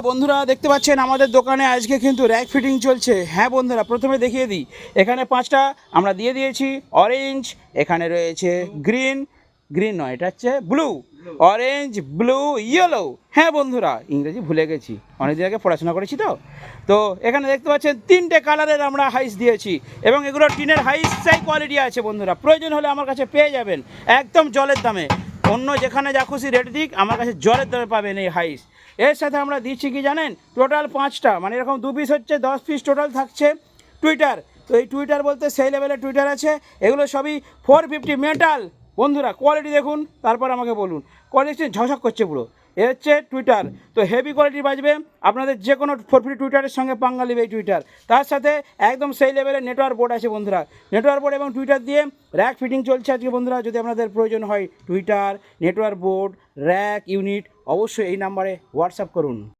বন্ধুরা দেখতে পাচ্ছেন আমাদের দোকানে আজকে কিন্তু র্যাক ফিটিং চলছে। হ্যাঁ বন্ধুরা, প্রথমে দেখিয়ে দিই, এখানে 5টা আমরা দিয়ে দিয়েছি অরেঞ্জ, এখানে রয়েছে গ্রিন, গ্রিন নয় এটা হচ্ছে ব্লু, অরেঞ্জ ব্লু ইয়েলো। হ্যাঁ বন্ধুরা, ইংরেজি ভুলে গেছি, অনেকদিন আগে পড়াশোনা করেছি তো এখানে দেখতে পাচ্ছেন 3টে কালারের আমরা হাইস দিয়েছি এবং এগুলো টিনের হাইস সেই কোয়ালিটি আছে বন্ধুরা, প্রয়োজন হলে আমার কাছে পেয়ে যাবেন একদম জলের দামে। অন্য যেখানে যা খুশি রেট দিক, আমার কাছে জলের দামে পাবেন এই হাইস। এর সাথে আমরা দিচ্ছি কি জানেন, টোটাল 5টা, মানে এরকম 2 পিস হচ্ছে 10 পিস টোটাল থাকছে টুইটার। তো এই টুইটার বলতে সেই লেভেলের টুইটার আছে, এগুলো সবই 450 মেটাল। বন্ধুরা কোয়ালিটি দেখুন, তারপর আমাকে বলুন। কোয়ালিটি ঝকঝক করছে পুরো, এ হচ্ছে টুইটার। তো হেভি কোয়ালিটির বাজবে, আপনাদের যে কোনো 450 টুইটারের সঙ্গে পাঙ্গা নেবে এই টুইটার। তার সাথে একদম সেই লেভেলের নেটওয়ার্ক বোর্ড আছে বন্ধুরা, নেটওয়ার্ক বোর্ড এবং টুইটার দিয়ে র্যাক ফিটিং চলছে আজকে বন্ধুরা। যদি আপনাদের প্রয়োজন হয় Twitter, network board, rack unit, অবশ্যই এই নাম্বারে হোয়াটসঅ্যাপ করুন।